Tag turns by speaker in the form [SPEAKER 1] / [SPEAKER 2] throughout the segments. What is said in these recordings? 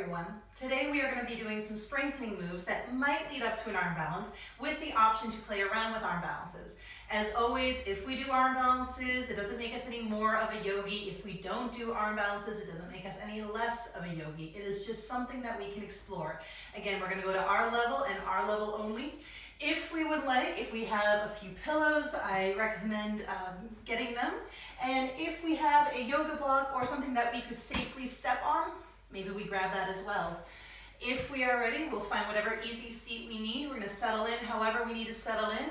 [SPEAKER 1] everyone. Today we are going to be doing some strengthening moves that might lead up to an arm balance with the option to play around with arm balances. As always, if we do arm balances, it doesn't make us any more of a yogi. If we don't do arm balances, it doesn't make us any less of a yogi. It is just something that we can explore. Again, we're going to go to our level and our level only. If we would like, if we have a few pillows, I recommend getting them. And if we have a yoga block or something that we could safely step on, maybe we grab that as well. If we are ready, we'll find whatever easy seat we need. We're going to settle in however we need to settle in.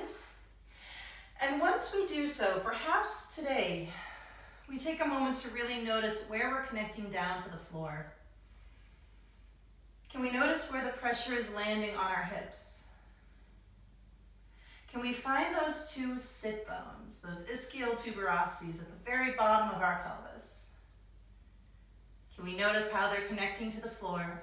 [SPEAKER 1] And once we do so, perhaps today, we take a moment to really notice where we're connecting down to the floor. Can we notice where the pressure is landing on our hips? Can we find those two sit bones, those ischial tuberosities at the very bottom of our pelvis? Can we notice how they're connecting to the floor?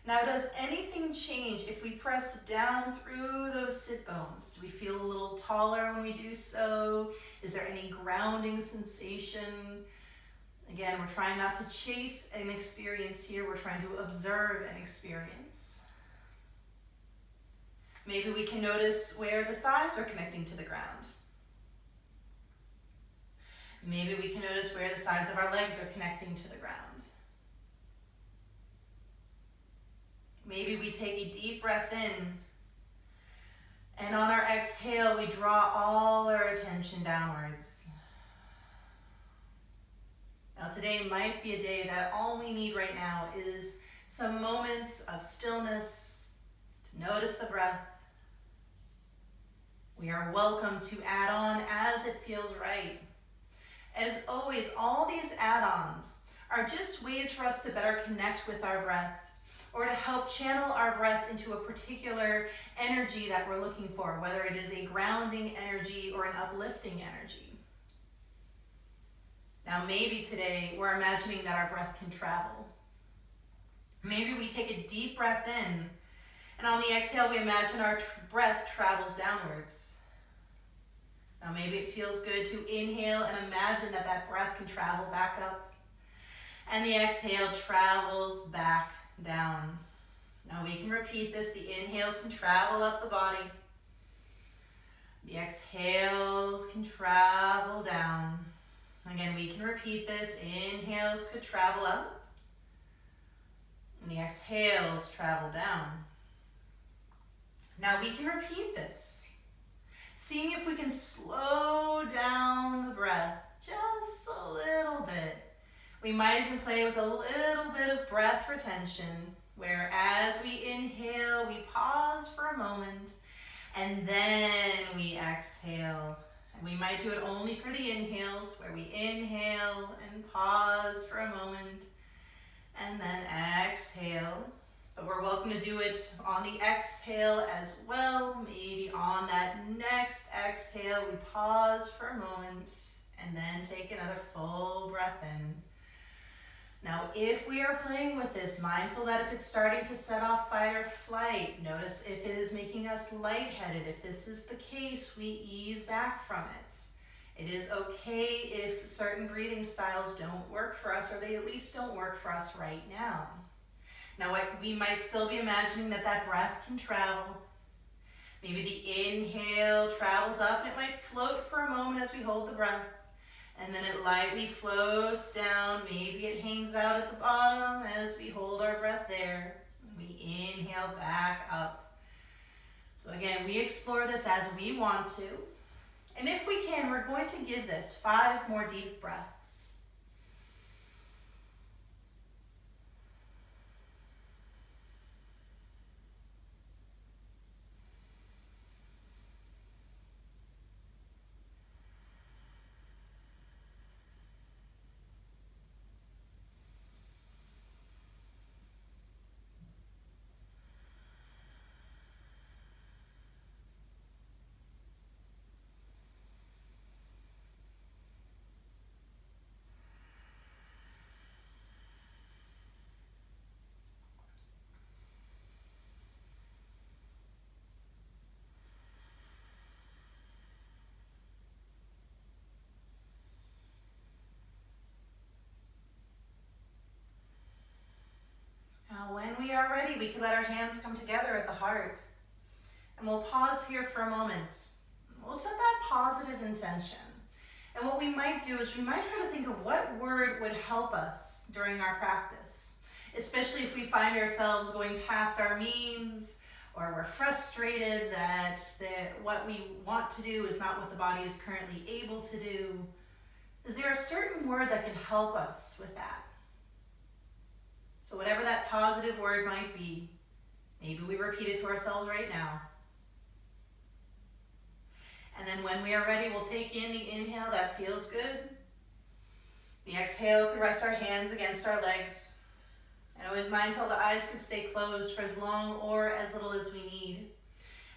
[SPEAKER 1] Now, does anything change if we press down through those sit bones? Do we feel a little taller when we do so? Is there any grounding sensation? Again, we're trying not to chase an experience here. We're trying to observe an experience. Maybe we can notice where the thighs are connecting to the ground. Maybe we can notice where the sides of our legs are connecting to the ground. Maybe we take a deep breath in, and on our exhale, we draw all our attention downwards. Now today might be a day that all we need right now is some moments of stillness to notice the breath. We are welcome to add on as it feels right. As always, all these add-ons are just ways for us to better connect with our breath or to help channel our breath into a particular energy that we're looking for, whether it is a grounding energy or an uplifting energy. Now maybe today we're imagining that our breath can travel. Maybe we take a deep breath in, and on the exhale, we imagine our breath travels downwards. Now maybe it feels good to inhale and imagine that that breath can travel back up. And the exhale travels back down. Now we can repeat this. The inhales can travel up the body. The exhales can travel down. Again, we can repeat this. Inhales could travel up. And the exhales travel down. Now we can repeat this, seeing if we can slow down the breath just a little bit. We might even play with a little bit of breath retention, where as we inhale, we pause for a moment, and then we exhale. And we might do it only for the inhales, where we inhale and pause for a moment, and then exhale. But we're welcome to do it on the exhale as well. Maybe on that next exhale, we pause for a moment and then take another full breath in. Now, if we are playing with this, mindful that if it's starting to set off fight or flight, notice if it is making us lightheaded. If this is the case, we ease back from it. It is okay if certain breathing styles don't work for us, or they at least don't work for us right now. Now, we might still be imagining that that breath can travel. Maybe the inhale travels up and it might float for a moment as we hold the breath. And then it lightly floats down. Maybe it hangs out at the bottom as we hold our breath there. We inhale back up. So again, we explore this as we want to. And if we can, we're going to give this 5 more deep breaths. are ready, we can let our hands come together at the heart. And we'll pause here for a moment. We'll set that positive intention. And what we might do is we might try to think of what word would help us during our practice, especially if we find ourselves going past our means, or we're frustrated that what we want to do is not what the body is currently able to do. Is there a certain word that can help us with that? So whatever that positive word might be, maybe we repeat it to ourselves right now. And then when we are ready, we'll take in the inhale, that feels good. The exhale could rest our hands against our legs. And always mindful the eyes could stay closed for as long or as little as we need.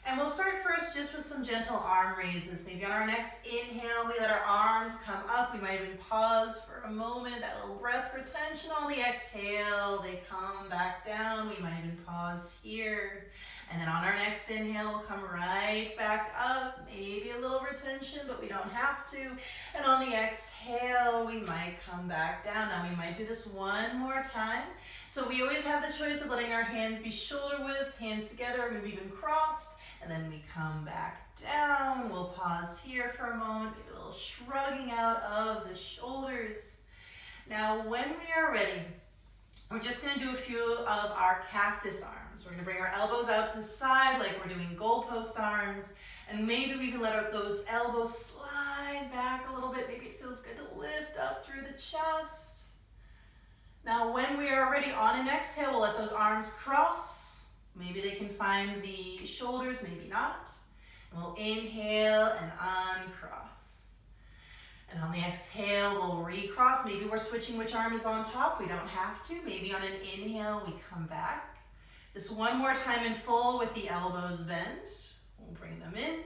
[SPEAKER 1] And we'll start first just with some gentle arm raises. Maybe on our next inhale, we let our arms come up. We might even pause for a moment, that little breath retention. On the exhale, they come back down. We might even pause here. And then on our next inhale, we'll come right back up. Maybe a little retention, but we don't have to. And on the exhale, we might come back down. Now we might do this one more time. So we always have the choice of letting our hands be shoulder width, hands together, maybe even crossed. And then we come back down. We'll pause here for a moment, maybe a little shrugging out of the shoulders. Now, when we are ready, we're just going to do a few of our cactus arms. We're going to bring our elbows out to the side like we're doing goalpost arms. And maybe we can let those elbows slide back a little bit. Maybe it feels good to lift up through the chest. Now, when we are ready, on an exhale, we'll let those arms cross. Maybe they can find the shoulders, maybe not. And we'll inhale and uncross. And on the exhale, we'll recross. Maybe we're switching which arm is on top. We don't have to. Maybe on an inhale, we come back. Just one more time in full with the elbows bent. We'll bring them in.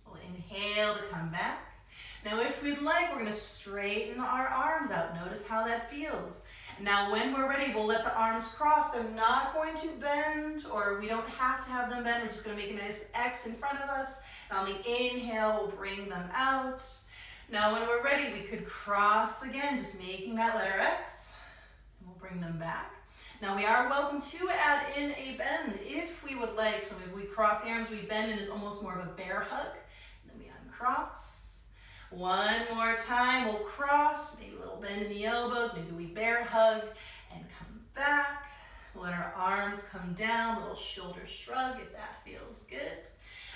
[SPEAKER 1] We'll inhale to come back. Now, if we'd like, we're going to straighten our arms out. Notice how that feels. Now, when we're ready, we'll let the arms cross. They're not going to bend, or we don't have to have them bend. We're just going to make a nice X in front of us. And on the inhale, we'll bring them out. Now, when we're ready, we could cross again, just making that letter X. And we'll bring them back. Now, we are welcome to add in a bend if we would like. So maybe we cross the arms, we bend, and it's almost more of a bear hug. And then we uncross. One more time, we'll cross, maybe a little bend in the elbows, maybe we bear hug, and come back. We'll let our arms come down, a little shoulder shrug if that feels good.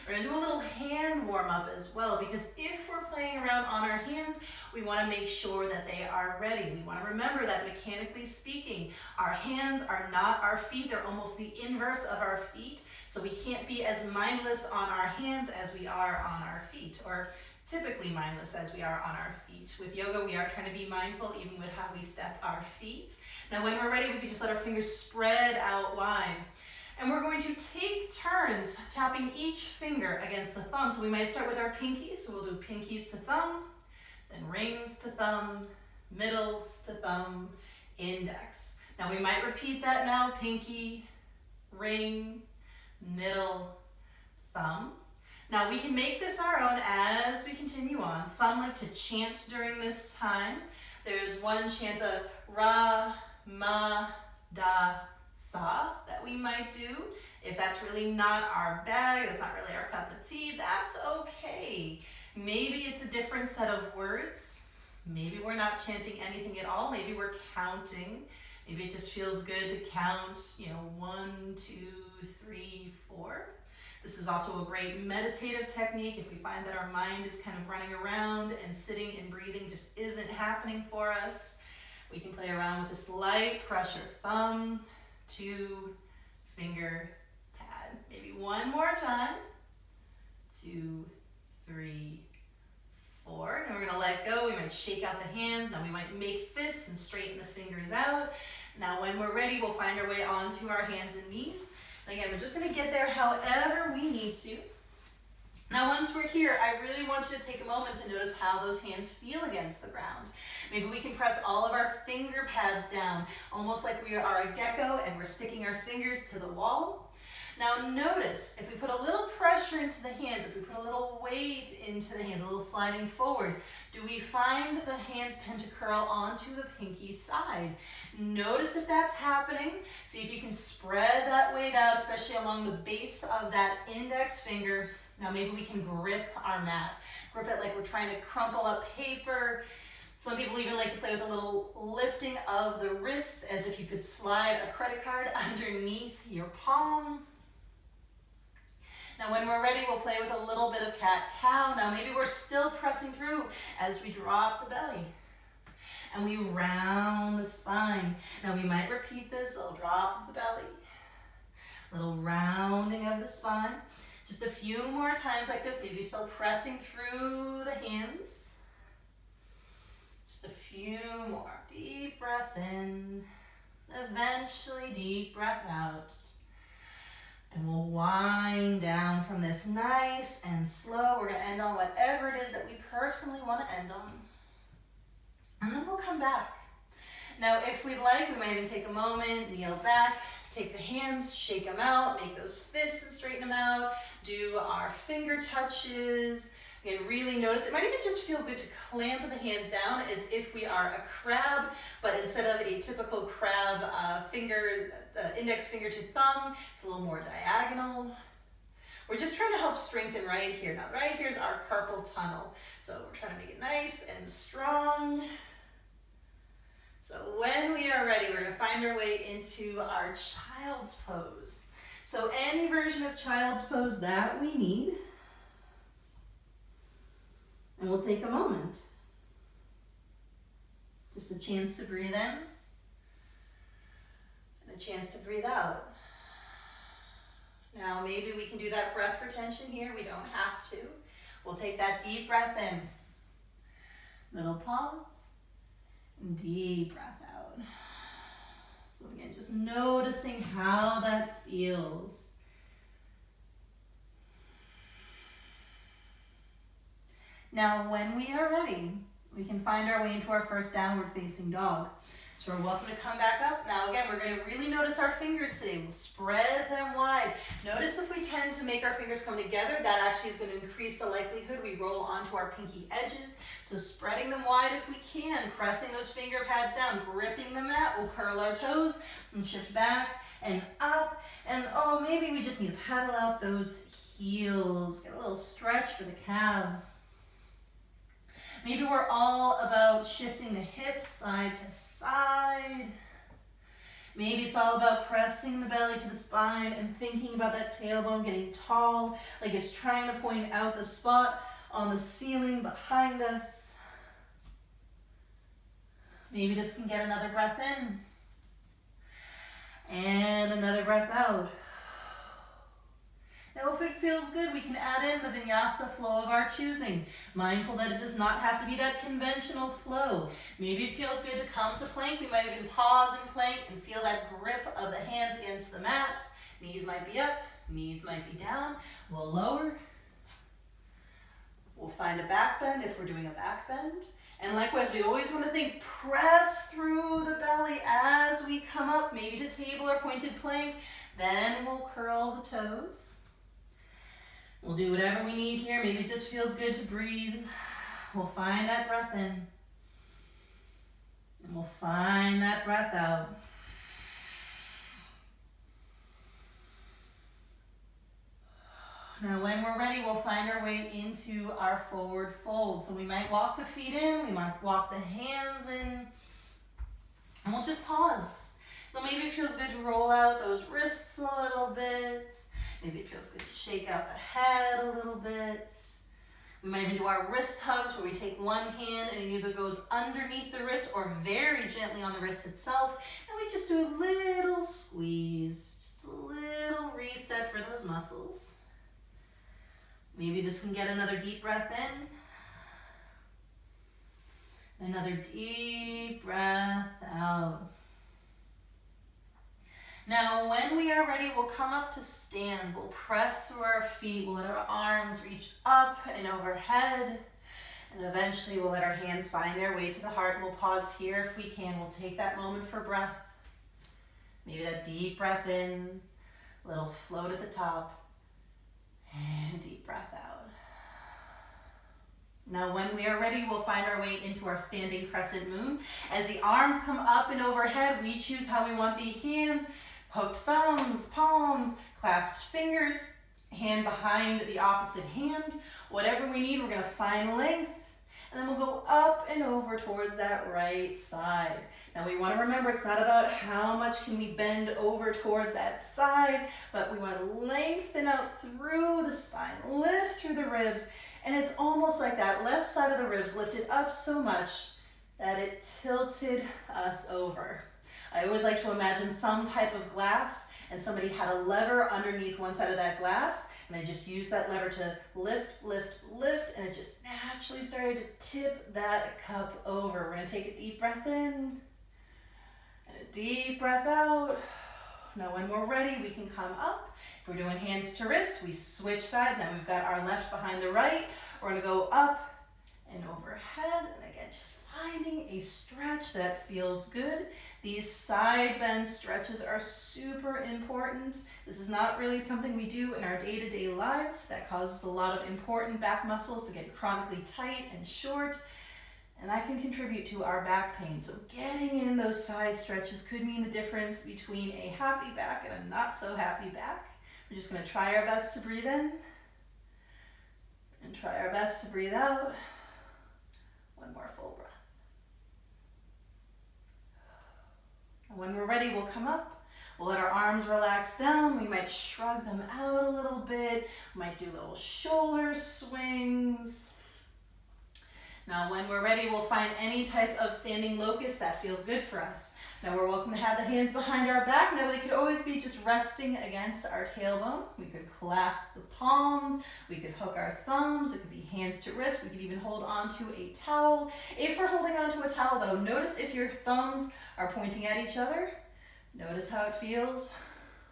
[SPEAKER 1] We're going to do a little hand warm up as well, because if we're playing around on our hands, we want to make sure that they are ready. We want to remember that mechanically speaking, our hands are not our feet. They're almost the inverse of our feet. So we can't be as mindless on our hands as we are on our feet, or typically mindless as we are on our feet. With yoga, we are trying to be mindful even with how we step our feet. Now, when we're ready, we can just let our fingers spread out wide. And we're going to take turns tapping each finger against the thumb. So we might start with our pinkies. So we'll do pinkies to thumb, then rings to thumb, middles to thumb, index. Now we might repeat that now. Pinky, ring, middle, thumb. Now we can make this our own as we continue on. Some like to chant during this time. There's one chant, the Ra, Ma, Da, Sa, that we might do. If that's really not our bag, that's not really our cup of tea, that's okay. Maybe it's a different set of words. Maybe we're not chanting anything at all. Maybe we're counting. Maybe it just feels good to count, 1, 2, 3, 4. This is also a great meditative technique if we find that our mind is kind of running around and sitting and breathing just isn't happening for us. We can play around with this light pressure, thumb, 2, finger, pad. Maybe one more time. 2, 3, 4. And we're going to let go. We might shake out the hands. Now we might make fists and straighten the fingers out. Now when we're ready, we'll find our way onto our hands and knees. And again, we're just going to get there however we need to. Now once we're here, I really want you to take a moment to notice how those hands feel against the ground. Maybe we can press all of our finger pads down, almost like we are a gecko and we're sticking our fingers to the wall. Now notice, if we put a little pressure into the hands, if we put a little weight into the hands, a little sliding forward, do we find that the hands tend to curl onto the pinky side? Notice if that's happening. See if you can spread that weight out, especially along the base of that index finger. Now maybe we can grip our mat. Grip it like we're trying to crumple up paper. Some people even like to play with a little lifting of the wrist as if you could slide a credit card underneath your palm. Now when we're ready, we'll play with a little bit of cat-cow. Now maybe we're still pressing through as we drop the belly. And we round the spine. Now we might repeat this, a little drop of the belly. Little rounding of the spine. Just a few more times like this, maybe still pressing through the hands. Just a few more. Deep breath in. Eventually deep breath out. And we'll wind down from this nice and slow. We're going to end on whatever it is that we personally want to end on. And then we'll come back. Now, if we'd like, we might even take a moment, kneel back, take the hands, shake them out, make those fists and straighten them out, do our finger touches. Again, really notice, it might even just feel good to clamp the hands down as if we are a crab, but instead of a typical crab finger, index finger to thumb, it's a little more diagonal. We're just trying to help strengthen right here. Now, right here's our carpal tunnel. So we're trying to make it nice and strong. So when we are ready, we're going to find our way into our child's pose. So any version of child's pose that we need. And we'll take a moment. Just a chance to breathe in and a chance to breathe out. Now maybe we can do that breath retention here. We don't have to. We'll take that deep breath in. Little pause. And deep breath out. So again, just noticing how that feels. Now, when we are ready, we can find our way into our first downward facing dog. So we're welcome to come back up. Now again, we're going to really notice our fingers today. We'll spread them wide. Notice if we tend to make our fingers come together, that actually is going to increase the likelihood we roll onto our pinky edges. So spreading them wide if we can, pressing those finger pads down, gripping the mat, we'll curl our toes and shift back and up. And oh, maybe we just need to paddle out those heels, get a little stretch for the calves. Maybe we're all about shifting the hips side to side. Maybe it's all about pressing the belly to the spine and thinking about that tailbone getting tall, like it's trying to point out the spot on the ceiling behind us. Maybe this can get another breath in. And another breath out. Now, if it feels good, we can add in the Vinyasa flow of our choosing. Mindful that it does not have to be that conventional flow. Maybe it feels good to come to plank. We might even pause in plank and feel that grip of the hands against the mat. Knees might be up, knees might be down. We'll lower. We'll find a back bend if we're doing a back bend. And likewise, we always want to think, press through the belly as we come up, maybe to table or pointed plank. Then we'll curl the toes. We'll do whatever we need here. Maybe it just feels good to breathe. We'll find that breath in. And we'll find that breath out. Now when we're ready, we'll find our way into our forward fold. So we might walk the feet in, we might walk the hands in, and we'll just pause. So maybe it feels good to roll out those wrists a little bit. Maybe it feels good to shake out the head a little bit. We might even do our wrist hugs where we take one hand and it either goes underneath the wrist or very gently on the wrist itself. And we just do a little squeeze, just a little reset for those muscles. Maybe this can get another deep breath in. Another deep breath out. Now, when we are ready, we'll come up to stand. We'll press through our feet. We'll let our arms reach up and overhead. And eventually, we'll let our hands find their way to the heart. We'll pause here if we can. We'll take that moment for breath. Maybe that deep breath in. Little float at the top. And deep breath out. Now when we are ready, we'll find our way into our standing crescent moon. As the arms come up and overhead, we choose how we want the hands. Hooked thumbs, palms, clasped fingers, hand behind the opposite hand. Whatever we need, we're going to find length. And then we'll go up and over towards that right side. Now we want to remember it's not about how much can we bend over towards that side, but we want to lengthen out through the spine, lift through the ribs. And it's almost like that left side of the ribs lifted up so much that it tilted us over. I always like to imagine some type of glass and somebody had a lever underneath one side of that glass and they just used that lever to lift, lift, lift, and it just naturally started to tip that cup over. We're gonna take a deep breath in and a deep breath out. Now when we're ready, we can come up. If we're doing hands to wrists, we switch sides. Now we've got our left behind the right. We're gonna go up and overhead, and again, just finding a stretch that feels good. These side bend stretches are super important. This is not really something we do in our day-to-day lives. That causes a lot of important back muscles to get chronically tight and short, and that can contribute to our back pain. So getting in those side stretches could mean the difference between a happy back and a not so happy back. We're just gonna try our best to breathe in and try our best to breathe out. One more full breath. And when we're ready, we'll come up. We'll let our arms relax down. We might shrug them out a little bit. We might do little shoulder swings. Now, when we're ready, we'll find any type of standing locust that feels good for us. Now, we're welcome to have the hands behind our back. Now, they could always be just resting against our tailbone. We could clasp the palms. We could hook our thumbs. It could be hands to wrist. We could even hold onto a towel. If we're holding onto a towel, though, notice if your thumbs are pointing at each other. Notice how it feels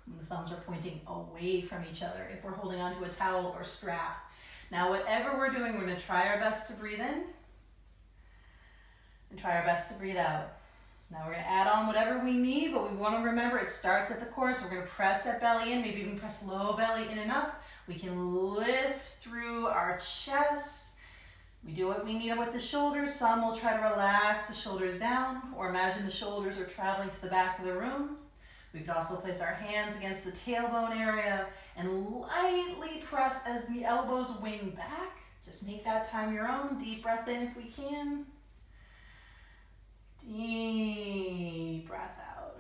[SPEAKER 1] when the thumbs are pointing away from each other if we're holding onto a towel or strap. Now, whatever we're doing, we're going to try our best to breathe in and try our best to breathe out. Now we're going to add on whatever we need, but we want to remember it starts at the core, so we're going to press that belly in, maybe even press low belly in and up. We can lift through our chest. We do what we need with the shoulders. Some will try to relax the shoulders down, or imagine the shoulders are traveling to the back of the room. We could also place our hands against the tailbone area and lightly press as the elbows wing back. Just make that time your own. Deep breath in if we can. Deep breath out.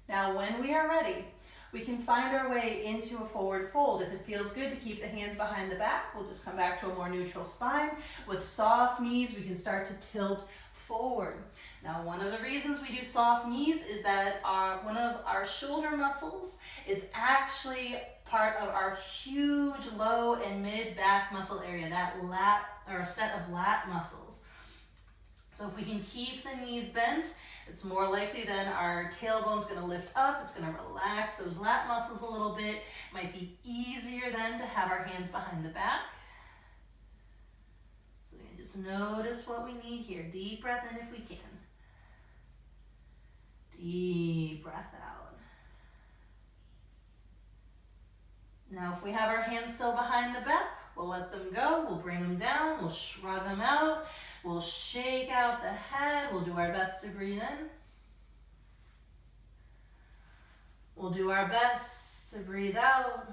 [SPEAKER 1] Now, when we are ready, we can find our way into a forward fold. If it feels good to keep the hands behind the back, we'll just come back to a more neutral spine. With soft knees, we can start to tilt forward. Now, one of the reasons we do soft knees is that one of our shoulder muscles is actually part of our huge low and mid back muscle area, that lat, or a set of lat muscles. So if we can keep the knees bent, it's more likely then our tailbone's going to lift up. It's going to relax those lat muscles a little bit. It might be easier then to have our hands behind the back. So we can just notice what we need here. Deep breath in if we can. Deep breath out. Now if we have our hands still behind the back, we'll let them go. We'll bring them down. We'll shrug them out. We'll shake out the head. We'll do our best to breathe in. We'll do our best to breathe out.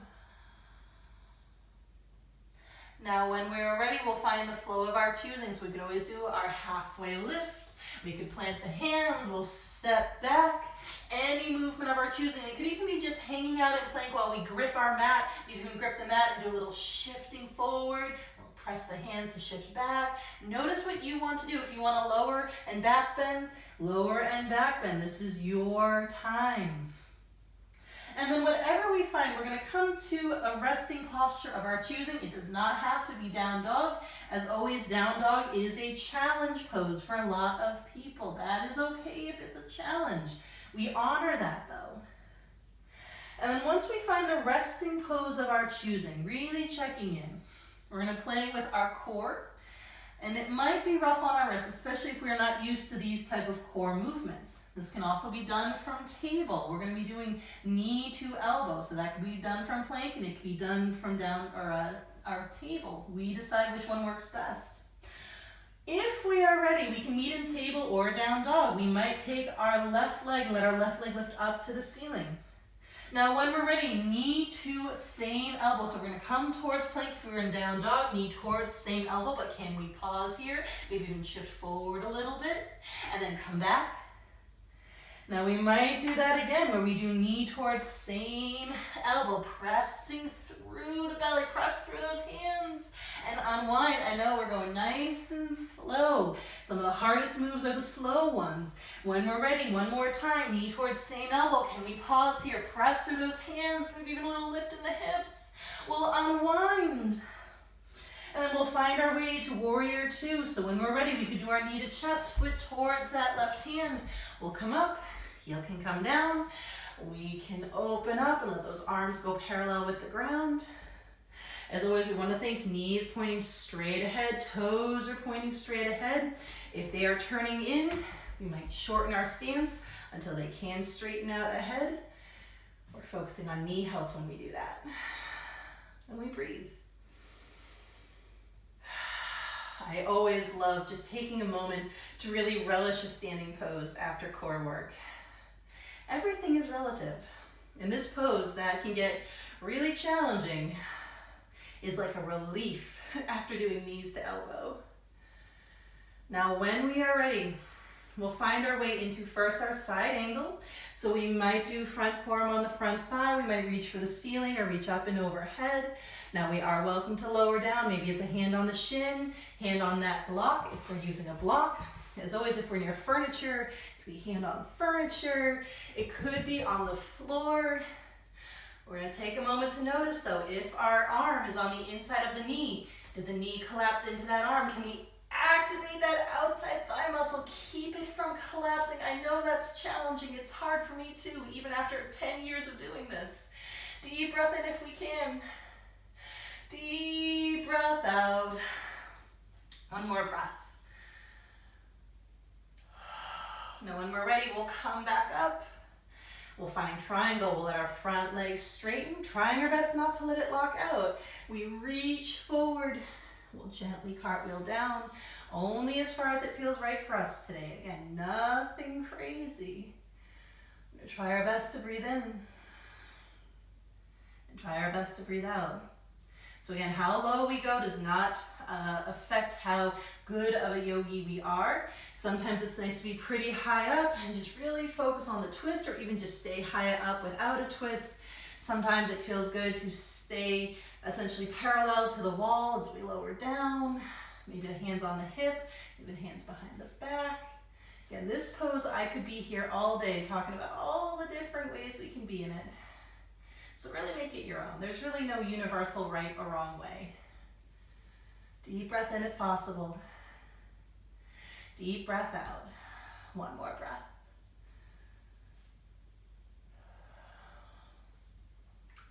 [SPEAKER 1] Now, when we're ready, we'll find the flow of our choosing. So we could always do our halfway lift. We could plant the hands. We'll step back. Any movement of our choosing. It could even be just hanging out in plank while we grip our mat. You can grip the mat and do a little shifting forward. Press the hands to shift back. Notice what you want to do. If you want to lower and back bend, lower and back bend. This is your time. And then whatever we find, we're going to come to a resting posture of our choosing. It does not have to be down dog. As always, down dog is a challenge pose for a lot of people. That is okay if it's a challenge. We honor that though. And then once we find the resting pose of our choosing, really checking in, we're going to play with our core. And it might be rough on our wrists, especially if we're not used to these type of core movements. This can also be done from table. We're going to be doing knee to elbow, so that can be done from plank, and it can be done from down or our table. We decide which one works best. If we are ready, we can meet in table or down dog. We might take our left leg, let our left leg lift up to the ceiling. Now when we're ready, knee to same elbow. So we're going to come towards plank if we're in down dog, knee towards same elbow, but can we pause here? Maybe even shift forward a little bit and then come back. Now we might do that again where we do knee towards same elbow, pressing through the belly, press through those hands and unwind. I know we're going nice and slow. Some of the hardest moves are the slow ones. When we're ready, one more time, knee towards same elbow. Can we pause here? Press through those hands, maybe even a little lift in the hips. We'll unwind. And then we'll find our way to warrior two. So when we're ready, we could do our knee to chest, foot towards that left hand. We'll come up, heel can come down. We can open up and let those arms go parallel with the ground. As always, we want to think knees pointing straight ahead, toes are pointing straight ahead. If they are turning in, we might shorten our stance until they can straighten out ahead. We're focusing on knee health when we do that. And we breathe. I always love just taking a moment to really relish a standing pose after core work. Everything is relative. In this pose that can get really challenging is like a relief after doing knees to elbow. Now when we are ready, we'll find our way into first our side angle. So we might do front forearm on the front thigh. We might reach for the ceiling or reach up and overhead. Now we are welcome to lower down. Maybe it's a hand on the shin, hand on that block if we're using a block. As always, if we're near furniture, it could be hand on furniture. It could be on the floor. We're going to take a moment to notice though, if our arm is on the inside of the knee, did the knee collapse into that arm? Can we activate that outside thigh muscle? Keep it from collapsing. I know that's challenging. It's hard for me too, even after 10 years of doing this. Deep breath in if we can. Deep breath out. One more breath. Now when we're ready, we'll come back up. We'll find triangle. We'll let our front leg straighten, trying our best not to let it lock out. We reach forward. We'll gently cartwheel down, only as far as it feels right for us today. Again, nothing crazy. We're going to try our best to breathe in and try our best to breathe out. So again, how low we go does not affect how good of a yogi we are. Sometimes it's nice to be pretty high up and just really focus on the twist, or even just stay high up without a twist. Sometimes it feels good to stay essentially parallel to the wall as we lower down. Maybe the hands on the hip, maybe the hands behind the back. Again, this pose, I could be here all day talking about all the different ways we can be in it. So really make it your own. There's really no universal right or wrong way. Deep breath in if possible. Deep breath out. One more breath.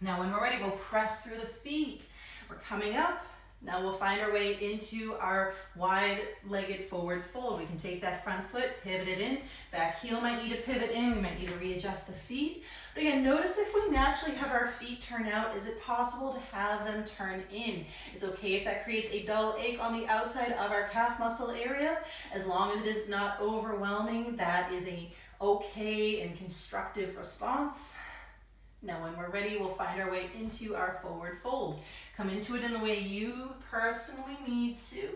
[SPEAKER 1] Now when we're ready, we'll press through the feet. We're coming up. Now we'll find our way into our wide-legged forward fold. We can take that front foot, pivot it in. Back heel might need to pivot in. We might need to readjust the feet. But again, notice if we naturally have our feet turn out, is it possible to have them turn in? It's okay if that creates a dull ache on the outside of our calf muscle area. As long as it is not overwhelming, that is a okay and constructive response. Now when we're ready, we'll find our way into our forward fold. Come into it in the way you personally need to.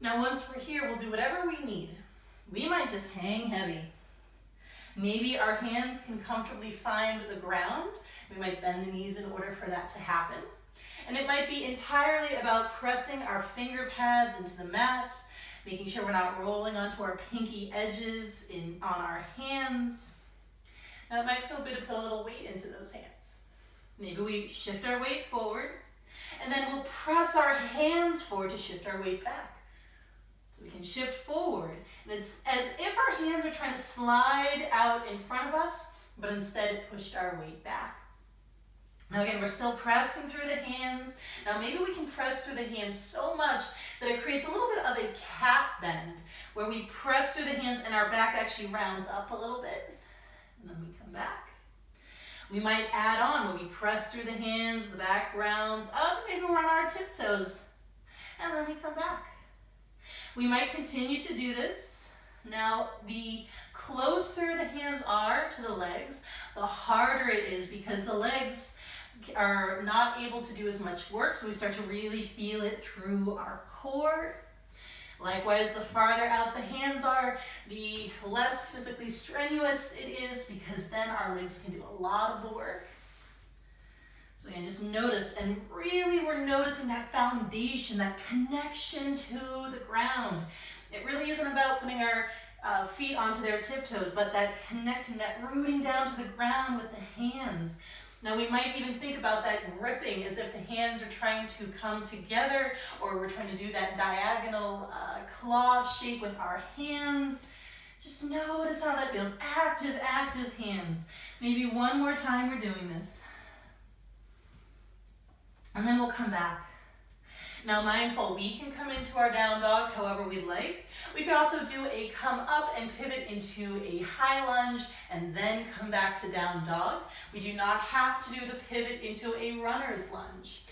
[SPEAKER 1] Now once we're here, we'll do whatever we need. We might just hang heavy. Maybe our hands can comfortably find the ground. We might bend the knees in order for that to happen. And it might be entirely about pressing our finger pads into the mat, making sure we're not rolling onto our pinky edges on our hands. Now it might feel good to put a little weight into those hands. Maybe we shift our weight forward, and then we'll press our hands forward to shift our weight back. So we can shift forward, and it's as if our hands are trying to slide out in front of us, but instead it pushed our weight back. Now again, we're still pressing through the hands. Now maybe we can press through the hands so much that it creates a little bit of a cat bend, where we press through the hands and our back actually rounds up a little bit, and then we come back. We might add on where we press through the hands, the back rounds up, maybe we're on our tiptoes, and then we come back. We might continue to do this. Now, the closer the hands are to the legs, the harder it is, because the legs are not able to do as much work, so we start to really feel it through our core. Likewise, the farther out the hands are, the less physically strenuous it is, because then our legs can do a lot of the work. So again, just notice, and really we're noticing that foundation, that connection to the ground. It really isn't about putting our feet onto their tiptoes, but that connecting, that rooting down to the ground with the hands. Now we might even think about that gripping as if the hands are trying to come together, or we're trying to do that diagonal claw shape with our hands. Just notice how that feels. Active, active hands. Maybe one more time we're doing this. And then we'll come back. Now mindful, we can come into our down dog however we like. We can also do a come up and pivot into a high lunge and then come back to down dog. We do not have to do the pivot into a runner's lunge.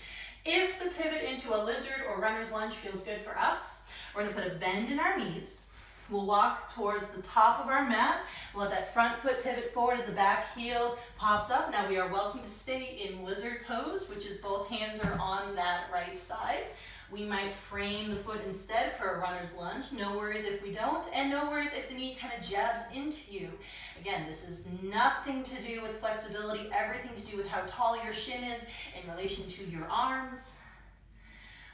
[SPEAKER 1] If the pivot into a lizard or runner's lunge feels good for us, we're going to put a bend in our knees. We'll walk towards the top of our mat. We'll let that front foot pivot forward as the back heel pops up. Now we are welcome to stay in lizard pose, which is both hands are on that right side. We might frame the foot instead for a runner's lunge. No worries if we don't, and no worries if the knee kind of jabs into you. Again, this is nothing to do with flexibility, everything to do with how tall your shin is in relation to your arms.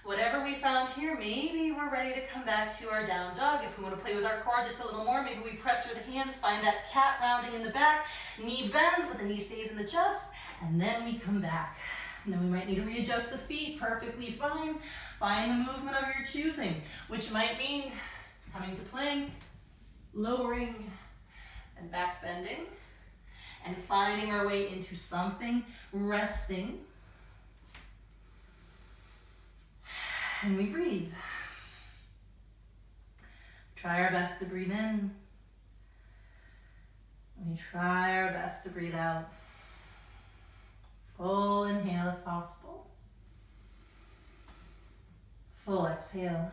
[SPEAKER 1] Whatever we found here, maybe we're ready to come back to our down dog. If we want to play with our core just a little more, maybe we press through the hands, find that cat rounding in the back, knee bends, but the knee stays in the chest, and then we come back. And then we might need to readjust the feet, perfectly fine. Find the movement of your choosing, which might mean coming to plank, lowering, and back bending, and finding our way into something, resting. And we breathe. Try our best to breathe in. We try our best to breathe out. Full inhale if possible. Full exhale.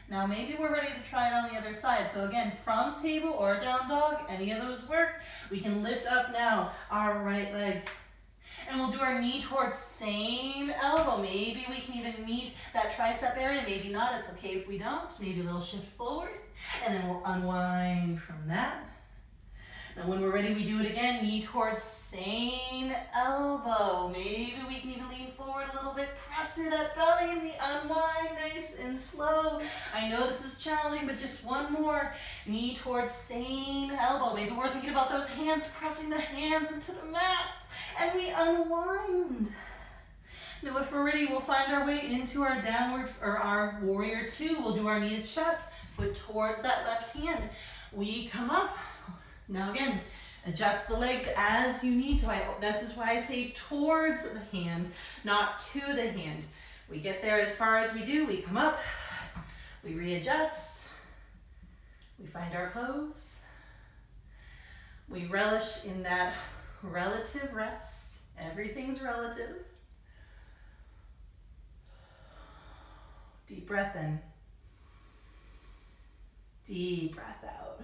[SPEAKER 1] Now maybe we're ready to try it on the other side. So again, from table or down dog, any of those work. We can lift up now our right leg. And we'll do our knee towards same elbow. Maybe we can even meet that tricep area. Maybe not. It's okay if we don't. Maybe a little shift forward. And then we'll unwind from that. Now when we're ready, we do it again. Knee towards same elbow. Maybe we can even lean forward a little bit. Press through that belly and we unwind nice and slow. I know this is challenging, but just one more. Knee towards same elbow. Maybe we're thinking about those hands, pressing the hands into the mat. And we unwind. Now if we're ready, we'll find our way into our downward, or our warrior two. We'll do our knee to chest, foot towards that left hand. We come up. Now again, adjust the legs as you need to. This is why I say towards the hand, not to the hand. We get there as far as we do, we come up, we readjust, we find our pose. We relish in that relative rest. Everything's relative. Deep breath in. Deep breath out.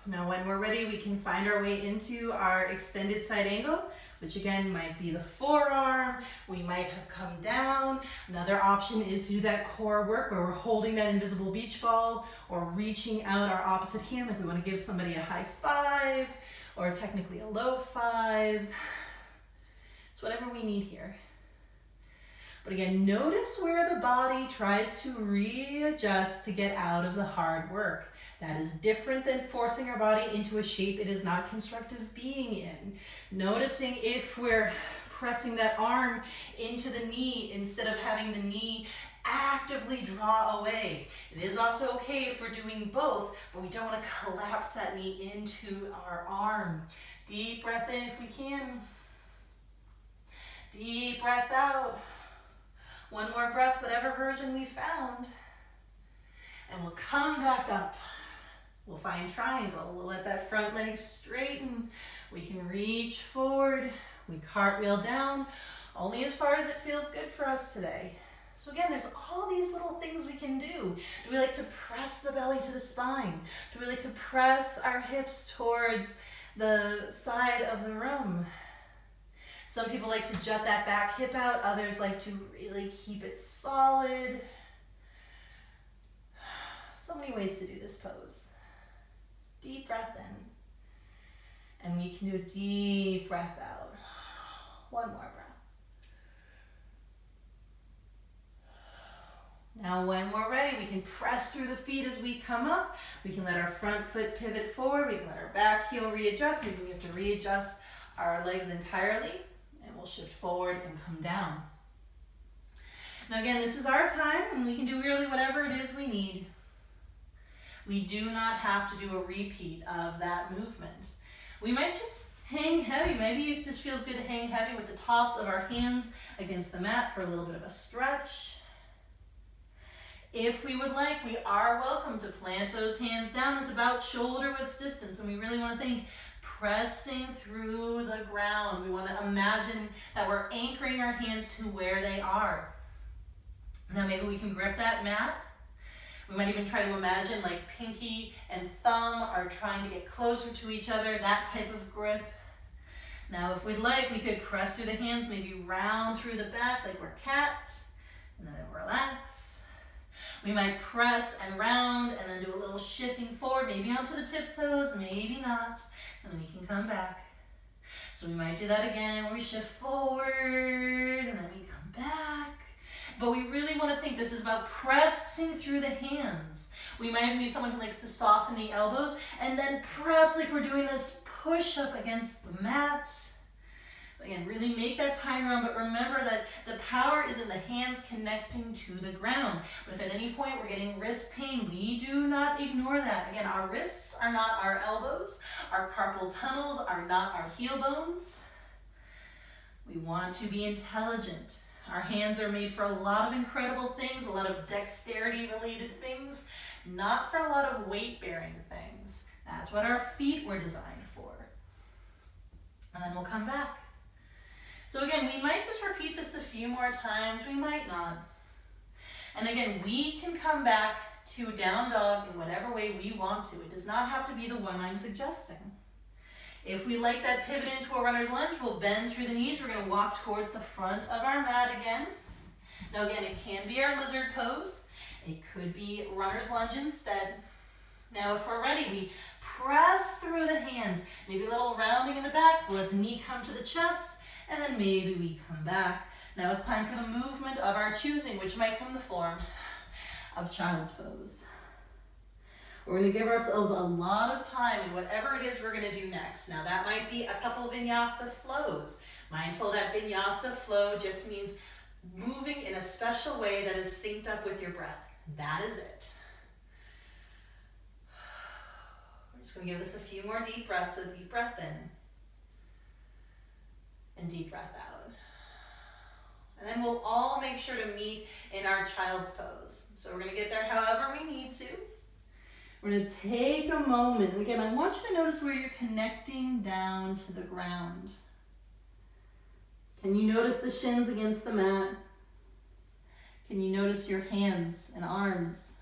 [SPEAKER 1] Now when we're ready, we can find our way into our extended side angle, which again might be the forearm. We might have come down. Another option is to do that core work where we're holding that invisible beach ball or reaching out our opposite hand, like we want to give somebody a high five or technically a low five. It's whatever we need here. But again, notice where the body tries to readjust to get out of the hard work. That is different than forcing our body into a shape it is not constructive being in. Noticing if we're pressing that arm into the knee instead of having the knee actively draw away. It is also okay if we're doing both, but we don't want to collapse that knee into our arm. Deep breath in if we can. Deep breath out. One more breath, whatever version we found. And we'll come back up. We'll find triangle. We'll let that front leg straighten. We can reach forward. We cartwheel down, only as far as it feels good for us today. So again, there's all these little things we can do. Do we like to press the belly to the spine? Do we like to press our hips towards the side of the room? Some people like to jut that back hip out. Others like to really keep it solid. So many ways to do this pose. Deep breath in. And we can do a deep breath out. One more breath. Now when we're ready, we can press through the feet as we come up. We can let our front foot pivot forward. We can let our back heel readjust. Maybe we have to readjust our legs entirely. And we'll shift forward and come down. Now again, this is our time and we can do really whatever it is we need. We do not have to do a repeat of that movement. We might just hang heavy. Maybe it just feels good to hang heavy with the tops of our hands against the mat for a little bit of a stretch. If we would like, we are welcome to plant those hands down. It's about shoulder width distance, and we really want to think pressing through the ground. We want to imagine that we're anchoring our hands to where they are. Now maybe we can grip that mat. We might even try to imagine like pinky and thumb are trying to get closer to each other, that type of grip. Now if we'd like, we could press through the hands, maybe round through the back like we're cat, and then relax. We might press and round and then do a little shifting forward, maybe onto the tiptoes, maybe not, and then we can come back. So we might do that again where we shift forward and then we come back. But we really want to think this is about pressing through the hands. We might even be someone who likes to soften the elbows and then press like we're doing this push-up against the mat. Again, really make that time around, but remember that the power is in the hands connecting to the ground. But if at any point we're getting wrist pain, we do not ignore that. Again, our wrists are not our elbows. Our carpal tunnels are not our heel bones. We want to be intelligent. Our hands are made for a lot of incredible things, a lot of dexterity-related things, not for a lot of weight-bearing things. That's what our feet were designed for. And then we'll come back. So again, we might just repeat this a few more times, we might not. And again, we can come back to down dog in whatever way we want to. It does not have to be the one I'm suggesting. If we like that pivot into a runner's lunge, we'll bend through the knees. We're going to walk towards the front of our mat again. Now again, it can be our lizard pose. It could be runner's lunge instead. Now if we're ready, we press through the hands. Maybe a little rounding in the back. We'll let the knee come to the chest. And then maybe we come back. Now it's time for the movement of our choosing, which might come in the form of child's pose. We're going to give ourselves a lot of time in whatever it is we're going to do next. Now that might be a couple of vinyasa flows. Mindful that vinyasa flow just means moving in a special way that is synced up with your breath. That is it. We're just going to give this a few more deep breaths. So deep breath in. And deep breath out. And then we'll all make sure to meet in our child's pose. So we're going to get there however we need to. We're going to take a moment. And again, I want you to notice where you're connecting down to the ground. Can you notice the shins against the mat? Can you notice your hands and arms?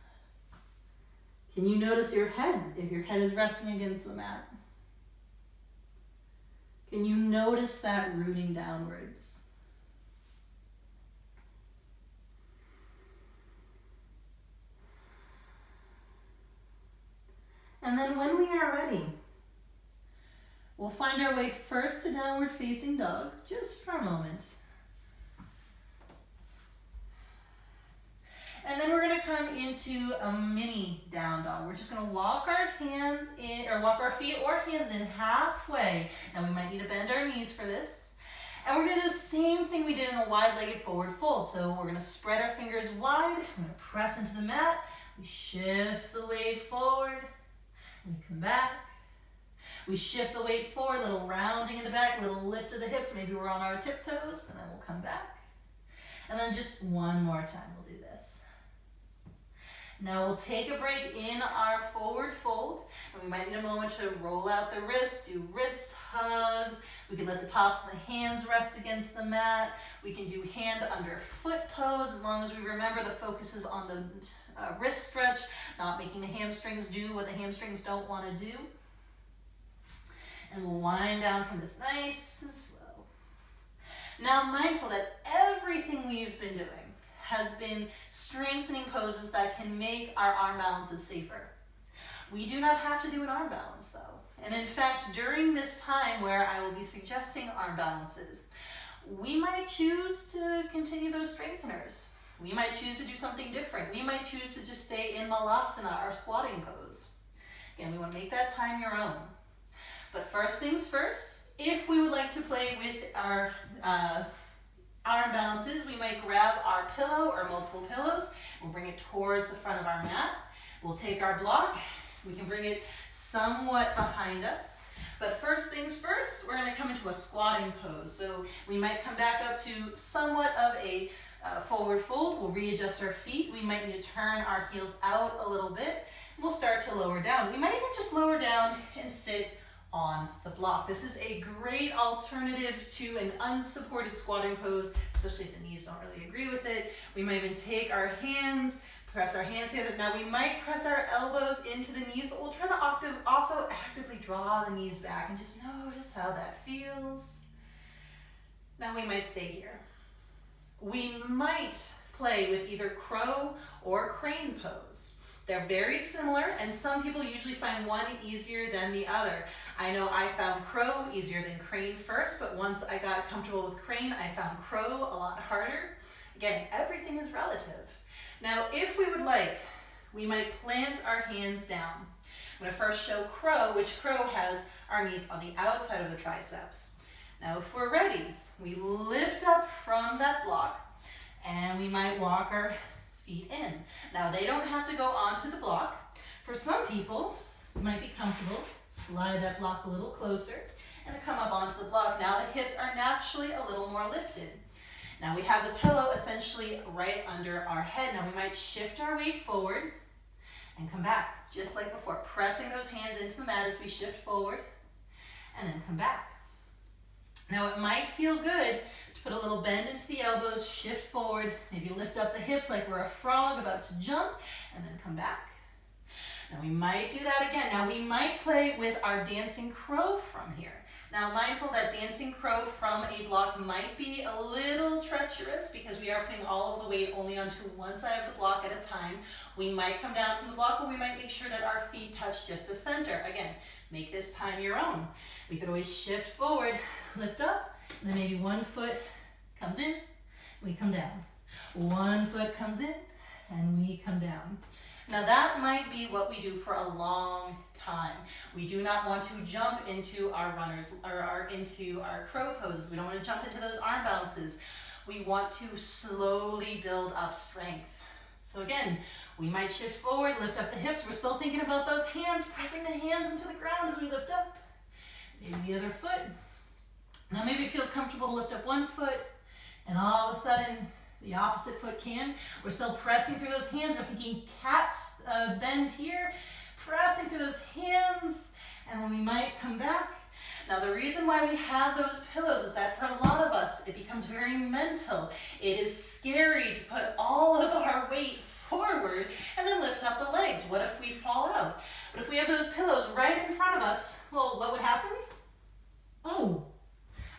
[SPEAKER 1] Can you notice your head if your head is resting against the mat? Can you notice that rooting downwards? And then when we are ready, we'll find our way first to downward facing dog, just for a moment. And then we're going to come into a mini down dog. We're just going to walk our hands in, or walk our feet or hands in halfway. Now we might need to bend our knees for this. And we're gonna do the same thing we did in a wide-legged forward fold. So we're gonna spread our fingers wide, we're gonna press into the mat, we shift the weight forward, and we come back. We shift the weight forward, little rounding in the back, little lift of the hips, maybe we're on our tiptoes, and then we'll come back. And then just one more time, we'll do this. Now we'll take a break in our forward fold, and we might need a moment to roll out the wrists, do wrist hugs. We can let the tops of the hands rest against the mat. We can do hand under foot pose, as long as we remember the focus is on the wrist stretch, not making the hamstrings do what the hamstrings don't want to do. And we'll wind down from this nice and slow. Now mindful that everything we've been doing has been strengthening poses that can make our arm balances safer. We do not have to do an arm balance though. And in fact, during this time where I will be suggesting arm balances, we might choose to continue those strengtheners. We might choose to do something different. We might choose to just stay in Malasana, our squatting pose. Again, we want to make that time your own. But first things first, if we would like to play with our arm balances, we might grab our pillow or multiple pillows. We'll bring it towards the front of our mat. We'll take our block. We can bring it somewhat behind us. But first things first, we're going to come into a squatting pose. So we might come back up to somewhat of a forward fold. We'll readjust our feet. We might need to turn our heels out a little bit. And we'll start to lower down. We might even just lower down and sit on the block. This is a great alternative to an unsupported squatting pose, especially if the knees don't really agree with it. We might even take our hands, press our hands together. Now we might press our elbows into the knees, but we'll try to also actively draw the knees back and just notice how that feels. Now we might stay here. We might play with either crow or crane pose. They're very similar, and some people usually find one easier than the other. I know I found crow easier than crane first, but once I got comfortable with crane, I found crow a lot harder. Again, everything is relative. Now, if we would like, we might plant our hands down. I'm going to first show crow, which crow has our knees on the outside of the triceps. Now, if we're ready, we lift up from that block, and we might walk our feet in. Now they don't have to go onto the block. For some people, it might be comfortable, slide that block a little closer and come up onto the block. Now the hips are naturally a little more lifted. Now we have the pillow essentially right under our head. Now we might shift our weight forward and come back, just like before, pressing those hands into the mat as we shift forward and then come back. Now it might feel good to put a little bend into the elbows, shift forward, maybe lift up the hips like we're a frog about to jump, and then come back. Now we might do that again. Now we might play with our dancing crow from here. Now mindful that dancing crow from a block might be a little treacherous because we are putting all of the weight only onto one side of the block at a time. We might come down from the block, or we might make sure that our feet touch just the center. Again, make this time your own. We could always shift forward, lift up, and then maybe one foot comes in, we come down. One foot comes in, and we come down. Now that might be what we do for a long time. We do not want to jump into our runners or into our crow poses. We don't want to jump into those arm balances. We want to slowly build up strength. So again, we might shift forward, lift up the hips. We're still thinking about those hands, pressing the hands into the ground as we lift up. Maybe the other foot. Now maybe it feels comfortable to lift up one foot, and all of a sudden the opposite foot can. We're still pressing through those hands. We're thinking cat's bend here, pressing through those hands, and then we might come back. Now the reason why we have those pillows is that for a lot of us, it becomes very mental. It is scary to put all of our weight forward and then lift up the legs. What if we fall out? But if we have those pillows right in front of us, well, what would happen? Oh,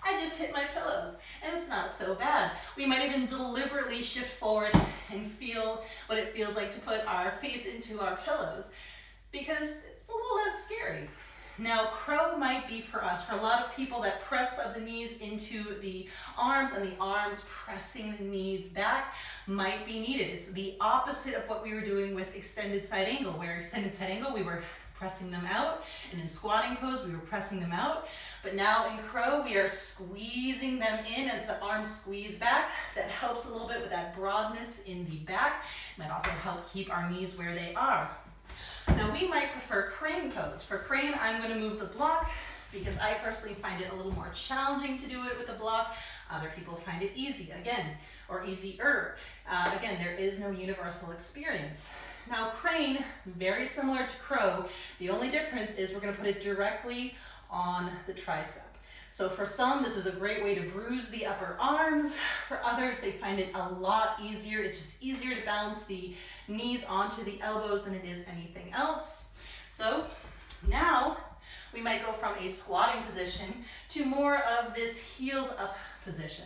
[SPEAKER 1] I just hit my pillows, and it's not so bad. We might even deliberately shift forward and feel what it feels like to put our face into our pillows, because it's a little less scary. Now, crow might be for us. For a lot of people, that press of the knees into the arms and the arms pressing the knees back might be needed. It's the opposite of what we were doing with extended side angle, where extended side angle, we were pressing them out. And in squatting pose, we were pressing them out. But now in crow, we are squeezing them in as the arms squeeze back. That helps a little bit with that broadness in the back. It might also help keep our knees where they are. Now we might prefer crane pose. For crane, I'm going to move the block because I personally find it a little more challenging to do it with the block. Other people find it easy, again, or easier. Again, there is no universal experience. Now crane, very similar to crow. The only difference is we're going to put it directly on the tricep. So for some, this is a great way to bruise the upper arms. For others, they find it a lot easier. It's just easier to balance the knees onto the elbows than it is anything else. So now we might go from a squatting position to more of this heels up position.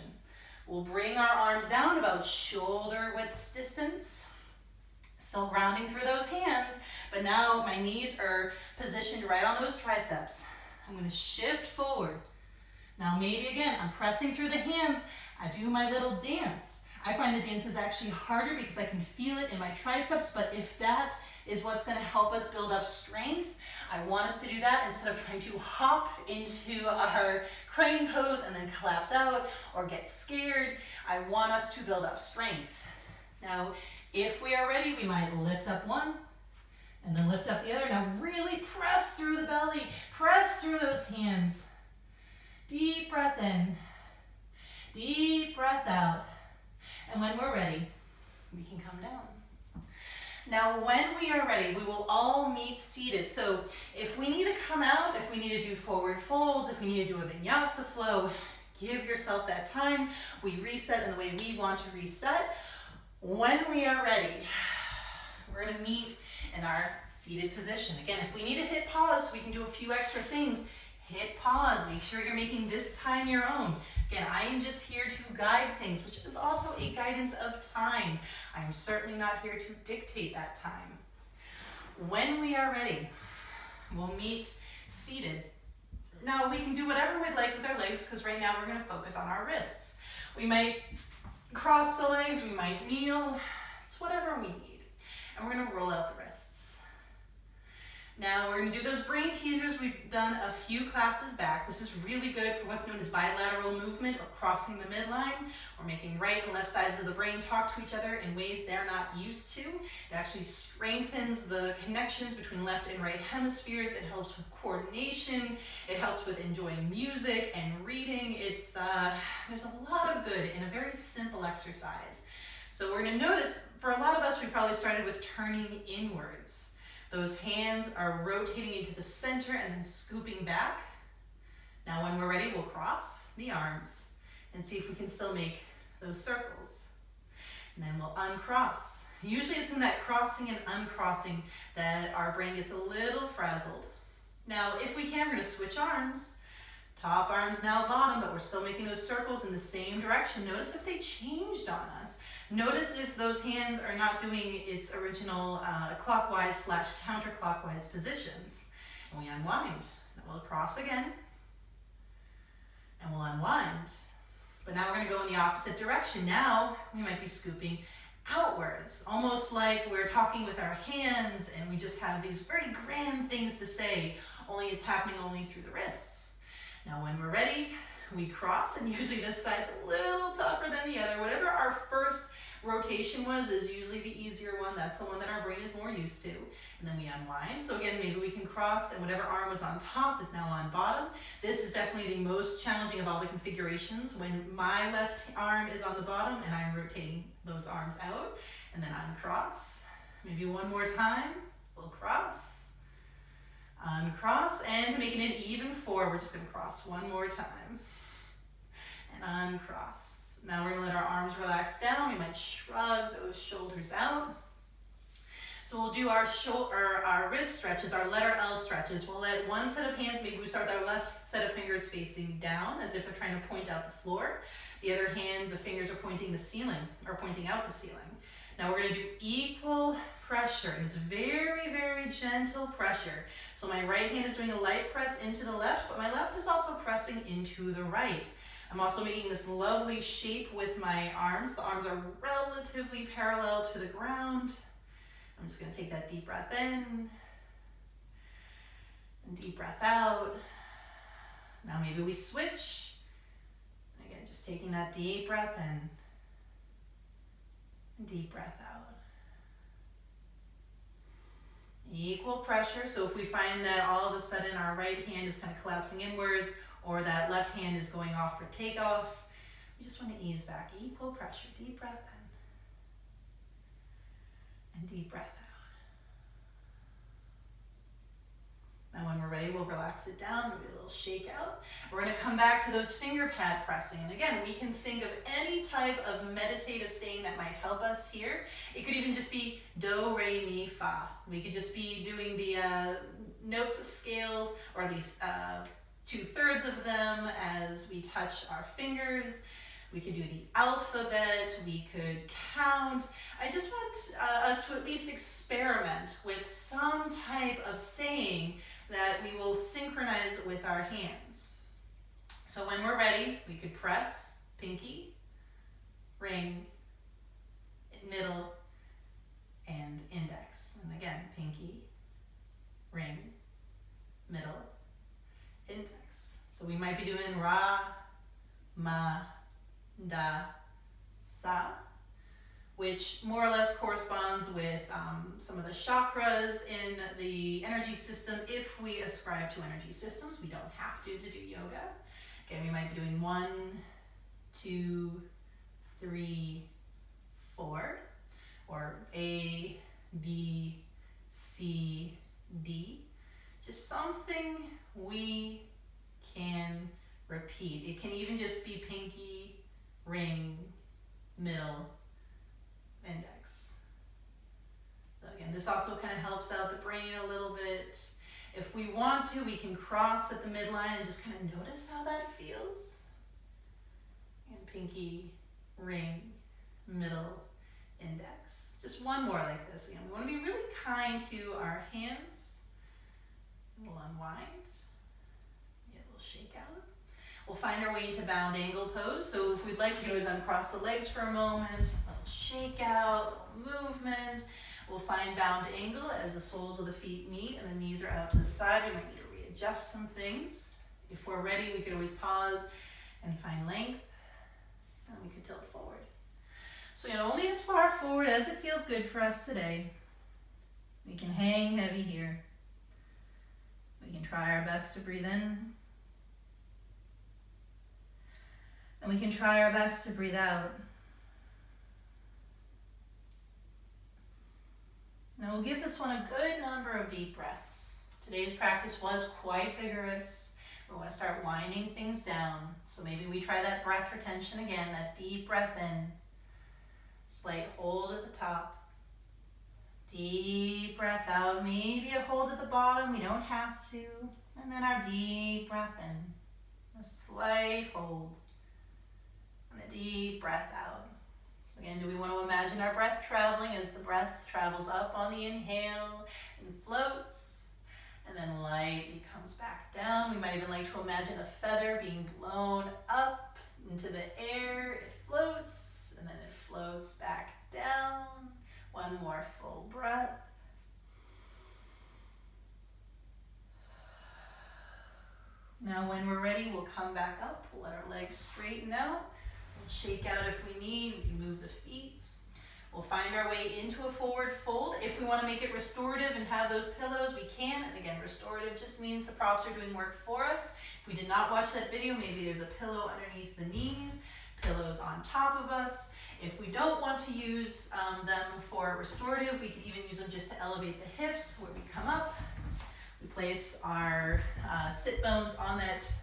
[SPEAKER 1] We'll bring our arms down about shoulder width distance. Still grounding through those hands, but now my knees are positioned right on those triceps. I'm going to shift forward. Now maybe again, I'm pressing through the hands. I do my little dance. I find the dance is actually harder because I can feel it in my triceps, but if that is what's going to help us build up strength, I want us to do that instead of trying to hop into our crane pose and then collapse out or get scared. I want us to build up strength. Now, if we are ready, we might lift up one and then lift up the other. Now really press through the belly, press through those hands. Deep breath in, deep breath out. And when we're ready, we can come down. Now, when we are ready, we will all meet seated. So if we need to come out, if we need to do forward folds, if we need to do a vinyasa flow, give yourself that time. We reset in the way we want to reset. When we are ready, we're going to meet in our seated position. Again, if we need to hit pause, we can do a few extra things. Hit pause, make sure you're making this time your own. Again, I am just here to guide things, which is also a guidance of time. I am certainly not here to dictate that time. When we are ready, we'll meet seated. Now we can do whatever we'd like with our legs because right now we're going to focus on our wrists. We might cross the legs, we might kneel, it's whatever we need. And we're going to roll out the wrists. Now we're going to do those brain teasers we've done a few classes back. This is really good for what's known as bilateral movement or crossing the midline. We're making right and left sides of the brain talk to each other in ways they're not used to. It actually strengthens the connections between left and right hemispheres. It helps with coordination. It helps with enjoying music and reading. There's a lot of good in a very simple exercise. So we're going to notice, for a lot of us, we probably started with turning inwards. Those hands are rotating into the center and then scooping back. Now when we're ready, we'll cross the arms and see if we can still make those circles. And then we'll uncross. Usually it's in that crossing and uncrossing that our brain gets a little frazzled. Now if we can, we're going to switch arms. Top arms now bottom, but we're still making those circles in the same direction. Notice if they changed on us. Notice if those hands are not doing its original clockwise / counterclockwise positions. And we unwind. And we'll cross again. And we'll unwind. But now we're going to go in the opposite direction. Now we might be scooping outwards, almost like we're talking with our hands and we just have these very grand things to say, only it's happening only through the wrists. Now when we're ready, we cross, and usually this side's a little tougher than the other. Whatever our first rotation was is usually the easier one. That's the one that our brain is more used to. And then we unwind. So again, maybe we can cross, and whatever arm was on top is now on bottom. This is definitely the most challenging of all the configurations, when my left arm is on the bottom and I'm rotating those arms out, and then uncross. Maybe one more time, we'll cross. Uncross, and making it even 4, we're just going to cross one more time. And uncross. Now we're going to let our arms relax down. We might shrug those shoulders out. So we'll do our wrist stretches, our letter L stretches. We'll let one set of hands, maybe we start with our left set of fingers facing down as if they're trying to point out the floor. The other hand, the fingers are pointing the ceiling, or pointing out the ceiling. Now we're going to do equal pressure, and it's very, very gentle pressure. So my right hand is doing a light press into the left, but my left is also pressing into the right. I'm also making this lovely shape with my arms. The arms are relatively parallel to the ground. I'm just going to take that deep breath in. And deep breath out. Now maybe we switch. Again, just taking that deep breath in and deep breath out. Equal pressure. So if we find that all of a sudden our right hand is kind of collapsing inwards or that left hand is going off for takeoff, we just want to ease back. Equal pressure. Deep breath in and deep breath out. Now when we're ready, we'll relax it down, maybe a little shake out. We're going to come back to those finger pad pressing. And again, we can think of any type of meditative saying that might help us here. It could even just be do, re, mi, fa. We could just be doing the notes, scales, or at least 2/3 of them as we touch our fingers. We could do the alphabet, we could count. I just want us to at least experiment with some type of saying that we will synchronize with our hands. So when we're ready, we could press pinky, ring, middle, and index. And again, pinky, ring, middle, index. So we might be doing ra, ma, da, sa, which more or less corresponds with some of the chakras in the energy system. If we ascribe to energy systems, we don't have to do yoga. Again, we might be doing 1, 2, 3, 4, or A, B, C, D. Just something we can repeat. It can even just be pinky, ring, middle, index. So again, this also kind of helps out the brain a little bit. If we want to, we can cross at the midline and just kind of notice how that feels. And pinky, ring, middle, index. Just one more like this. Again, we want to be really kind to our hands. We'll unwind. Get a little shake out. We'll find our way into bound angle pose. So if we'd like, we can always uncross the legs for a moment, a little shake out, a little movement. We'll find bound angle as the soles of the feet meet and the knees are out to the side. We might need to readjust some things. If we're ready, we could always pause and find length, and we could tilt forward. So only as far forward as it feels good for us today. We can hang heavy here. We can try our best to breathe in. And we can try our best to breathe out. Now we'll give this one a good number of deep breaths. Today's practice was quite vigorous. We want to start winding things down. So maybe we try that breath retention again, that deep breath in. Slight hold at the top. Deep breath out, maybe a hold at the bottom, we don't have to. And then our deep breath in. A slight hold. And a deep breath out. So again, do we want to imagine our breath traveling as the breath travels up on the inhale and floats, and then lightly comes back down. We might even like to imagine a feather being blown up into the air. It floats, and then it floats back down. One more full breath. Now when we're ready, we'll come back up. We'll let our legs straighten out. We'll shake out if we need. We can move the feet. We'll find our way into a forward fold. If we want to make it restorative and have those pillows, we can. And again, restorative just means the props are doing work for us. If we did not watch that video, maybe there's a pillow underneath the knees, pillows on top of us. If we don't want to use them for restorative, we could even use them just to elevate the hips where we come up. We place our sit bones on that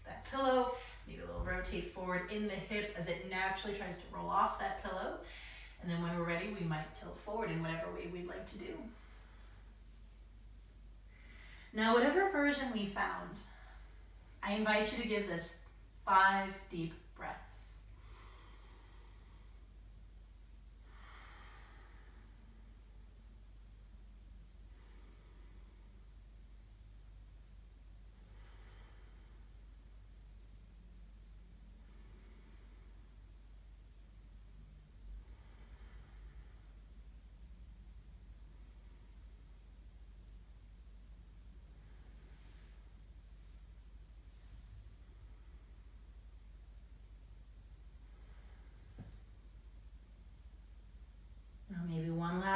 [SPEAKER 1] that pillow. Maybe a little rotate forward in the hips as it naturally tries to roll off that pillow. And then when we're ready, we might tilt forward in whatever way we'd like to do. Now, whatever version we found, I invite you to give this 5 deep breaths.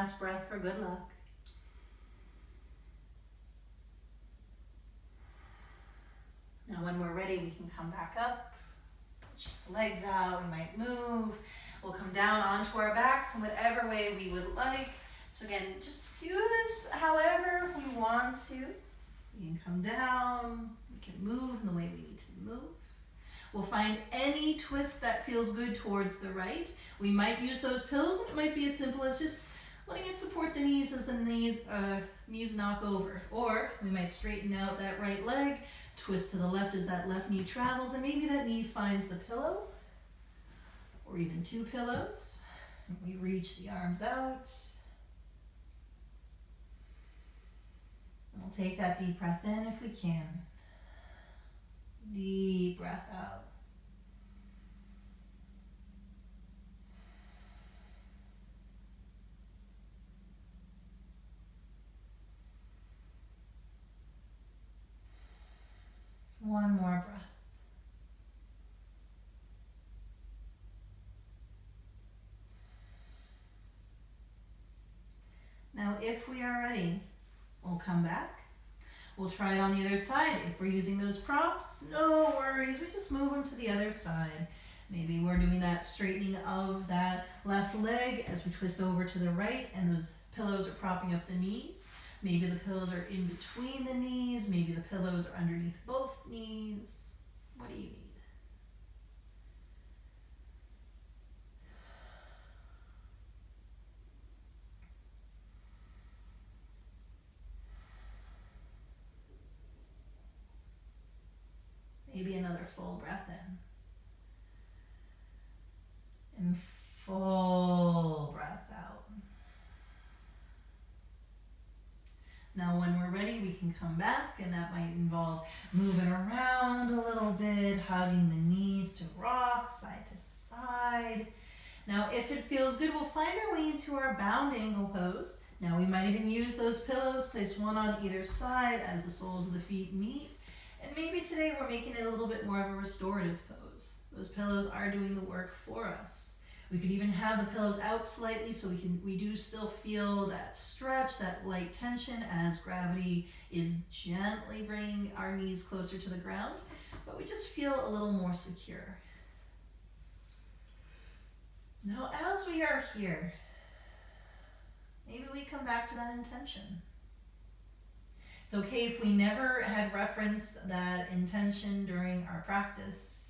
[SPEAKER 1] last breath for good luck. Now when we're ready, we can come back up, check the legs out, we might move. We'll come down onto our backs in whatever way we would like. So again, just do this however we want to. We can come down, we can move in the way we need to move. We'll find any twist that feels good towards the right. We might use those pillows, and it might be as simple as just letting it support the knees as the knees knock over. Or we might straighten out that right leg, twist to the left as that left knee travels, and maybe that knee finds the pillow, or even two pillows. And we reach the arms out. And we'll take that deep breath in if we can. Deep breath out. One more breath. Now, if we are ready, we'll come back. We'll try it on the other side. If we're using those props, no worries. We just move them to the other side. Maybe we're doing that straightening of that left leg as we twist over to the right, and those pillows are propping up the knees. Maybe the pillows are in between the knees. Maybe the pillows are underneath both knees. What do you need? Maybe another full breath in. And full breath out. Now when we're ready, we can come back, and that might involve moving around a little bit, hugging the knees to rock, side to side. Now if it feels good, we'll find our way into our bound angle pose. Now we might even use those pillows, place one on either side as the soles of the feet meet. And maybe today we're making it a little bit more of a restorative pose. Those pillows are doing the work for us. We could even have the pillows out slightly so we do still feel that stretch, that light tension as gravity is gently bringing our knees closer to the ground, but we just feel a little more secure. Now, as we are here, maybe we come back to that intention. It's okay if we never had referenced that intention during our practice.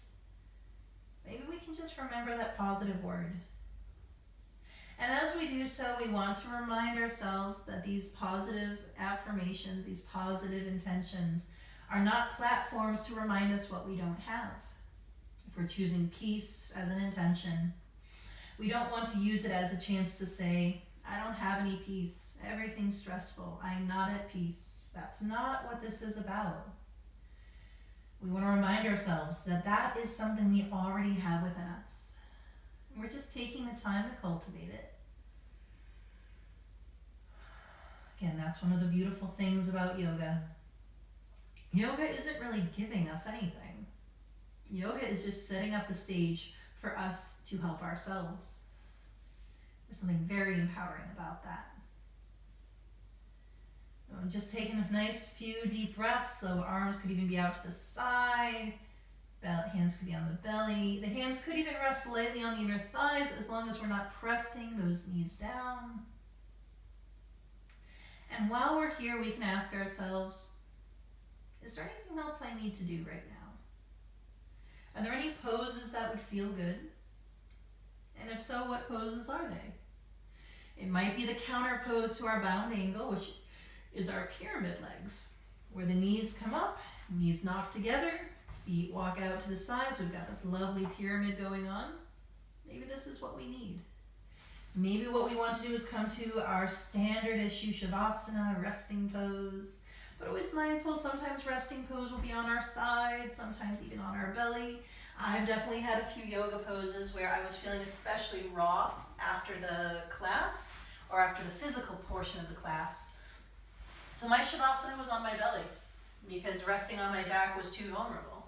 [SPEAKER 1] Maybe we can just remember that positive word. And as we do so, we want to remind ourselves that these positive affirmations, these positive intentions, are not platforms to remind us what we don't have. If we're choosing peace as an intention, we don't want to use it as a chance to say, I don't have any peace, everything's stressful, I'm not at peace. That's not what this is about. We want to remind ourselves that that is something we already have within us. We're just taking the time to cultivate it. Again, that's one of the beautiful things about yoga. Yoga isn't really giving us anything. Yoga is just setting up the stage for us to help ourselves. There's something very empowering about that. Just taking a nice few deep breaths, so arms could even be out to the side, hands could be on the belly. The hands could even rest lightly on the inner thighs as long as we're not pressing those knees down. And while we're here, we can ask ourselves, is there anything else I need to do right now? Are there any poses that would feel good? And if so, what poses are they? It might be the counter pose to our bound angle, which is our pyramid legs, where the knees come up, knees knock together, feet walk out to the sides. We've got this lovely pyramid going on. Maybe this is what we need. Maybe what we want to do is come to our standard-ish Shavasana, resting pose. But always mindful, sometimes resting pose will be on our side, sometimes even on our belly. I've definitely had a few yoga poses where I was feeling especially raw after the class, or after the physical portion of the class. So my Shavasana was on my belly because resting on my back was too vulnerable.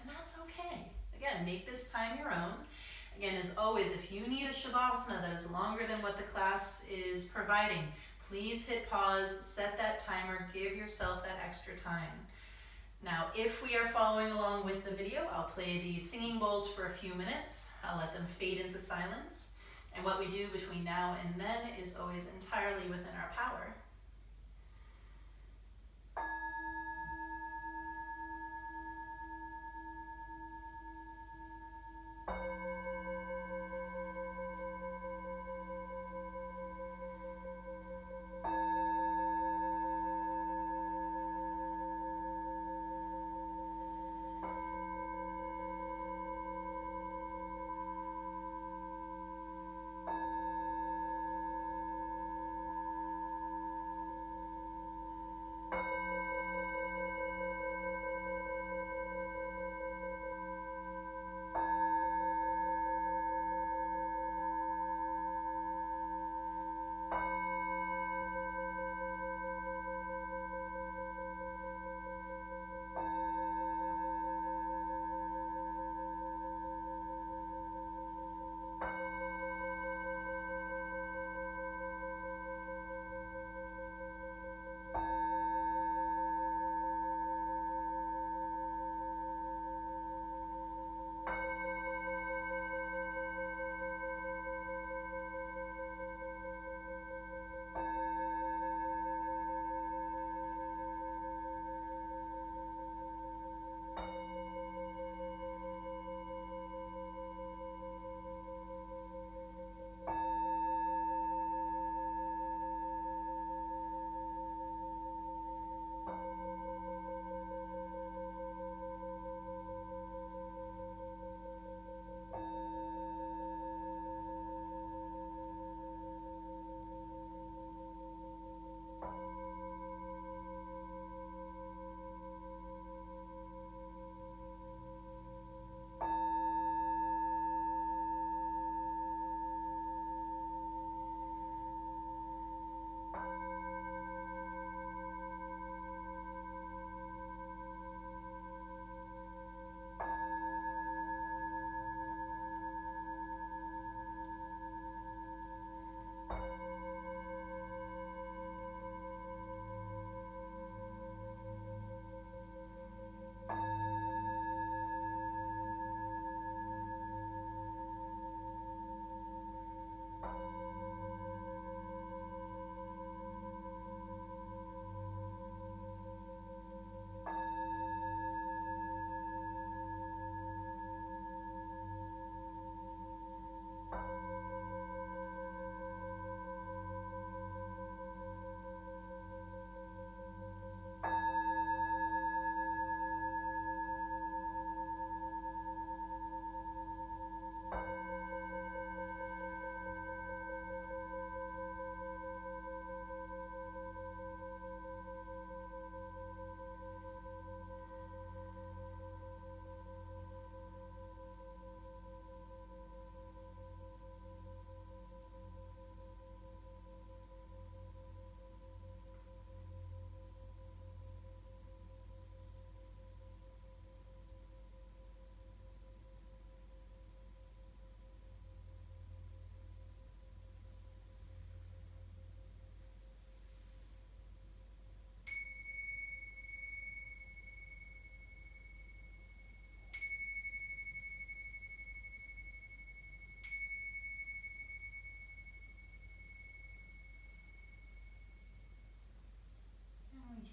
[SPEAKER 1] And that's okay. Again, make this time your own. Again, as always, if you need a Shavasana that is longer than what the class is providing, please hit pause, set that timer, give yourself that extra time. Now, if we are following along with the video, I'll play the singing bowls for a few minutes. I'll let them fade into silence. And what we do between now and then is always entirely within our power.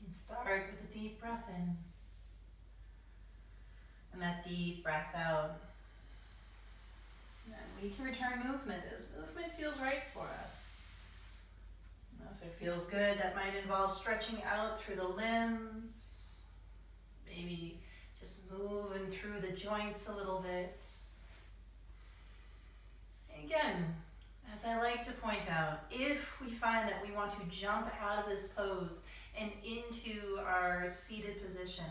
[SPEAKER 1] And start with a deep breath in. And that deep breath out. And then we can return movement as movement feels right for us. Now, if it feels good, that might involve stretching out through the limbs. Maybe just moving through the joints a little bit. Again, as I like to point out, if we find that we want to jump out of this pose and into our seated position,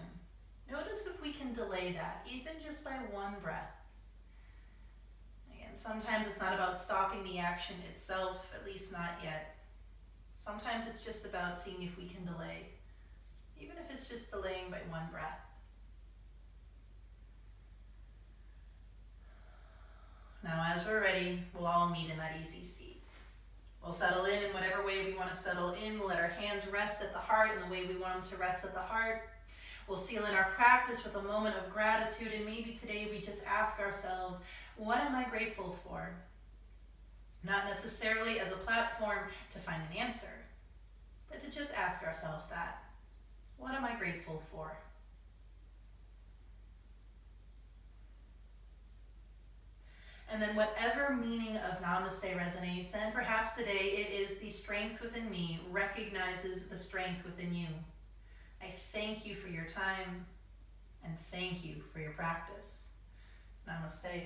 [SPEAKER 1] notice if we can delay that, even just by one breath. Again, sometimes it's not about stopping the action itself, at least not yet. Sometimes it's just about seeing if we can delay, even if it's just delaying by one breath. Now, as we're ready, we'll all meet in that easy seat. We'll settle in whatever way we want to settle in. We'll let our hands rest at the heart in the way we want them to rest at the heart. We'll seal in our practice with a moment of gratitude, and maybe today we just ask ourselves, what am I grateful for? Not necessarily as a platform to find an answer, but to just ask ourselves that. What am I grateful for? And then whatever meaning of Namaste resonates, and perhaps today it is the strength within me recognizes the strength within you. I thank you for your time, and thank you for your practice. Namaste.